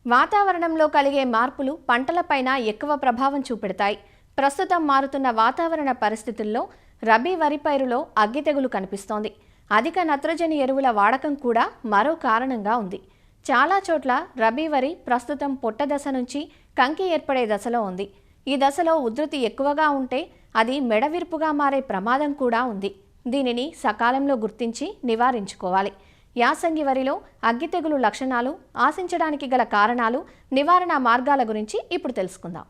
వాతావరణంలో కలిగే మార్పులు పంటలపైన ఎక్కువ ప్రభావం చూపెడతాయి. ప్రస్తుతం మారుతున్న వాతావరణ పరిస్థితుల్లో రబీ వరి పైరులో అగ్గి తెగులు కనిపిస్తోంది. అధిక నత్రజని ఎరువుల వాడకం కూడా మరో కారణంగా ఉంది. చాలా చోట్ల రబీ వరి ప్రస్తుతం పొట్ట దశ నుంచి కంకి ఏర్పడే దశలో ఉంది. ఈ దశలో ఉధృతి ఎక్కువగా ఉంటే అది మెడవిరుపుగా మారే ప్రమాదం కూడా ఉంది. దీనిని సకాలంలో గుర్తించి నివారించుకోవాలి. యాసంగి వరిలో అగ్గి తెగులు లక్షణాలు, ఆశించడానికి గల కారణాలు, నివారణ మార్గాల గురించి ఇప్పుడు తెలుసుకుందాం.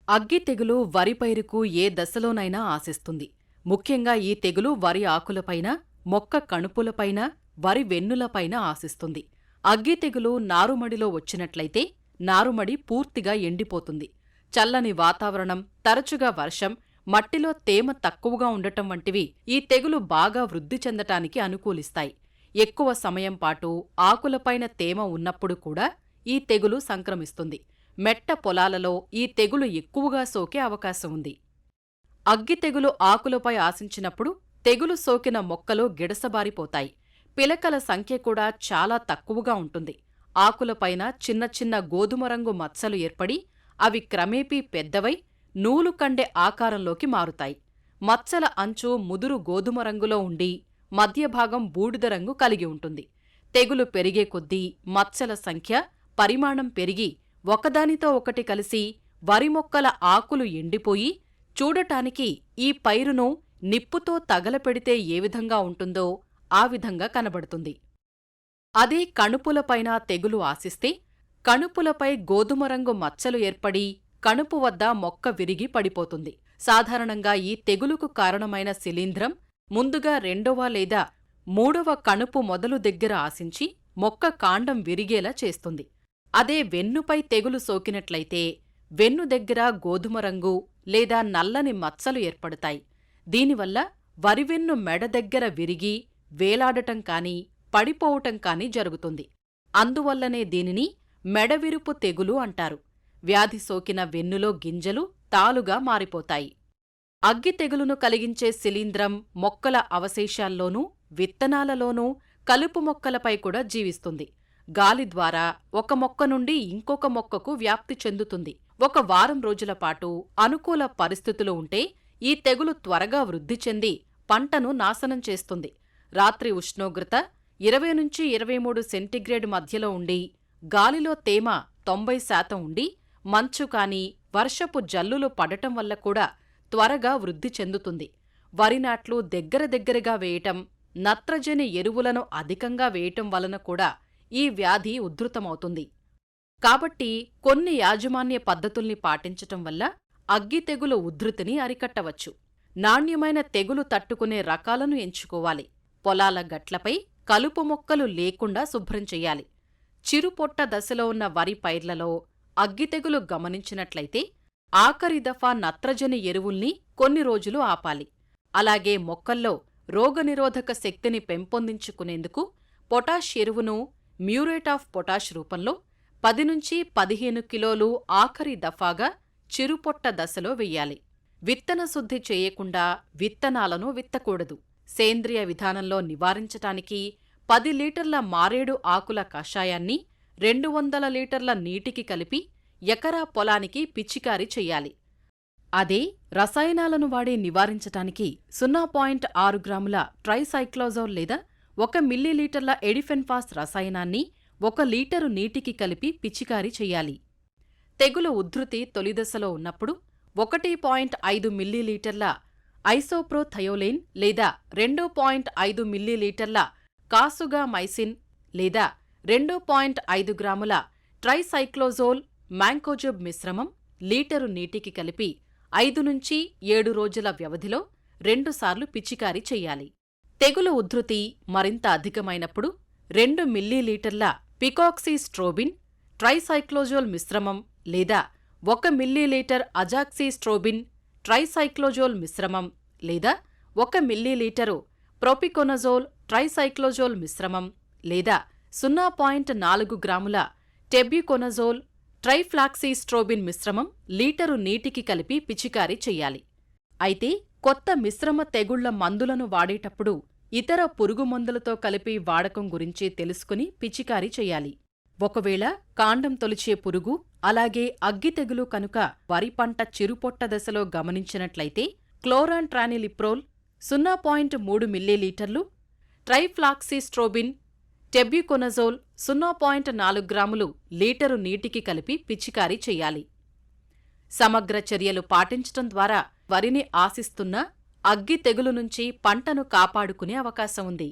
అగ్గి తెగులు వరి పైరుకు ఏ దశలోనైనా ఆశిస్తుంది. ముఖ్యంగా ఈ తెగులు వరి ఆకులపైన, మొక్క కణుపులపైన, వరి వెన్నులపైన ఆశిస్తుంది. అగ్గి తెగులు నారుమడిలో వచ్చినట్లయితే నారుమడి పూర్తిగా ఎండిపోతుంది. చల్లని వాతావరణం, తరచుగా వర్షం, మట్టిలో తేమ తక్కువగా ఉండటం వంటివి ఈ తెగులు బాగా వృద్ధి చెందటానికి అనుకూలిస్తాయి. ఎక్కువ సమయం పాటు ఆకులపైన తేమ ఉన్నప్పుడు కూడా ఈ తెగులు సంక్రమిస్తుంది. మెట్ట పొలాలలో ఈ తెగులు ఎక్కువగా సోకే అవకాశం ఉంది. అగ్గి తెగులు ఆకులపై ఆశించినప్పుడు తెగులు సోకిన మొక్కలు గిడసబారిపోతాయి. పిలకల సంఖ్య కూడా చాలా తక్కువగా ఉంటుంది. ఆకులపైన చిన్న చిన్న గోధుమ రంగు మచ్చలు ఏర్పడి అవి క్రమేపీ పెద్దవై నూలు కండె ఆకారంలోకి మారుతాయి. మచ్చల అంచు ముదురు గోధుమ రంగులో ఉండి మధ్యభాగం బూడిద రంగు కలిగి ఉంటుంది. తెగులు పెరిగే కొద్దీ మచ్చల సంఖ్య, పరిమాణం పెరిగి ఒకదానితో ఒకటి కలిసి వరి మొక్కల ఆకులు ఎండిపోయి చూడటానికి ఈ పైరును నిప్పుతో తగలపెడితే ఏ విధంగా ఉంటుందో ఆ విధంగా కనబడుతుంది. అదే కణుపులపైన తెగులు ఆశిస్తే కణుపులపై గోధుమ రంగు మచ్చలు ఏర్పడి కణుపు వద్ద మొక్క విరిగి పడిపోతుంది. సాధారణంగా ఈ తెగులుకు కారణమైన శిలీంధ్రం ముందుగా రెండవ లేదా మూడవ కణుపు మొదలు దగ్గర ఆశించి మొక్క కాండం విరిగేలా చేస్తుంది. అదే వెన్నుపై తెగులు సోకినట్లయితే వెన్ను దగ్గర గోధుమ రంగు లేదా నల్లని మచ్చలు ఏర్పడతాయి. దీనివల్ల వరివెన్ను మెడ దగ్గర విరిగి వేలాడటం కానీ పడిపోవటం కానీ జరుగుతుంది. అందువల్లనే దీనిని మెడవిరుపు తెగులు అంటారు. వ్యాధి సోకిన వెన్నులో గింజలు తాలుగా మారిపోతాయి. అగ్గి తెగులును కలిగించే శిలీంధ్రం మొక్కల అవశేషాల్లోనూ, విత్తనాలలోనూ, కలుపు మొక్కలపై కూడా జీవిస్తుంది. గాలి ద్వారా ఒక మొక్క నుండి ఇంకొక మొక్కకు వ్యాప్తి చెందుతుంది. ఒక వారం రోజుల పాటు అనుకూల పరిస్థితులు ఉంటే ఈ తెగులు త్వరగా వృద్ధి చెంది పంటను నాశనం చేస్తుంది. రాత్రి ఉష్ణోగ్రత 20 నుంచి 23 సెంటీగ్రేడ్ మధ్యలో ఉండి, గాలిలో తేమ 90% ఉండి, మంచు కాని వర్షపు జల్లులు పడటం వల్ల కూడా త్వరగా వృద్ధి చెందుతుంది. వరి నాట్లు దగ్గరగా వేయటం, నత్రజని ఎరువులను అధికంగా వేయటం వలన కూడా ఈ వ్యాధి ఉధృతమవుతుంది. కాబట్టి కొన్ని యాజమాన్య పద్ధతుల్ని పాటించటం వల్ల అగ్గి తెగులు ఉధృతిని అరికట్టవచ్చు. నాణ్యమైన తెగులు తట్టుకునే రకాలను ఎంచుకోవాలి. పొలాల గట్లపై కలుపు మొక్కలు లేకుండా శుభ్రం చెయ్యాలి. చిరుపొట్ట దశలో ఉన్న వరి పైర్లలో అగ్గి తెగులు గమనించినట్లయితే ఆఖరి దఫా నత్రజని ఎరువుల్ని కొన్ని రోజులు ఆపాలి. అలాగే మొక్కల్లో రోగనిరోధక శక్తిని పెంపొందించుకునేందుకు పొటాష్ ఎరువును మ్యూరేట్ ఆఫ్ పొటాష్ రూపంలో 10 నుంచి 15 కిలోలు ఆఖరి దఫాగా చిరుపొట్ట దశలో వెయ్యాలి. విత్తన శుద్ధి చేయకుండా విత్తనాలను విత్తకూడదు. సేంద్రియ విధానంలో నివారించటానికి 10 లీటర్ల మారేడు ఆకుల కషాయాన్ని 200 లీటర్ల నీటికి కలిపి ఎకరా పొలానికి పిచికారీ చెయ్యాలి. అదే రసాయనాలను వాడి నివారించటానికి 0.6 గ్రాముల ట్రైసైక్లోజోల్ లేదా 1 మిల్లీలీటర్ల ఎడిఫెన్ఫాస్ రసాయనాన్ని 1 లీటరు నీటికి కలిపి పిచికారీ చెయ్యాలి. తెగులు ఉధృతి తొలిదశలో ఉన్నప్పుడు 1.5 మిల్లీలీటర్ల ఐసోప్రోథయోలేన్ లేదా 2.5 మిల్లీలీటర్ల కాసుగామైసిన్ లేదా 2.5 గ్రాముల ట్రైసైక్లోజోల్ మ్యాంకోజబ్ మిశ్రమం లీటరు నీటికి కలిపి 5 నుంచి 7 రోజుల వ్యవధిలో 2 సార్లు పిచికారీ చెయ్యాలి. తెగులు ఉధృతి మరింత అధికమైనప్పుడు 2 మిల్లీలీటర్ల పికాక్సీస్ట్రోబిన్ ట్రైసైక్లోజోల్ మిశ్రమం లేదా 1 మిల్లీలీటర్ అజాక్సీస్ట్రోబిన్ ట్రైసైక్లోజోల్ మిశ్రమం లేదా 1 మిల్లీలీటరు ప్రొపికొనజోల్ ట్రైసైక్లోజోల్ మిశ్రమం లేదా 0.4 గ్రాముల టెబ్యుకొనజోల్ ట్రైఫ్లాక్సీస్ట్రోబిన్ మిశ్రమం లీటరు నీటికి కలిపి పిచికారీ చెయ్యాలి. అయితే కొత్త మిశ్రమ తెగుళ్ల మందులను వాడేటప్పుడు ఇతర పురుగుమందులతో కలిపి వాడకం గురించి తెలుసుకుని పిచికారీ చెయ్యాలి. ఒకవేళ కాండం తొలిచే పురుగు, అలాగే అగ్గి తెగులు కనుక వరి పంట చిరుపొట్ట దశలో గమనించినట్లయితే క్లోరాంట్రానిలిప్రోల్ 0.3 మిల్లీలీటర్లు, ట్రైఫ్లాక్సీస్ట్రోబిన్, టెబ్యూకొనజోల్ 0.4 గ్రాములు లీటరు నీటికి కలిపి పిచికారీ చెయ్యాలి. సమగ్ర చర్యలు పాటించటం ద్వారా వరిని ఆశిస్తున్న అగ్గి తెగులు నుంచి పంటను కాపాడుకునే అవకాశం ఉంది.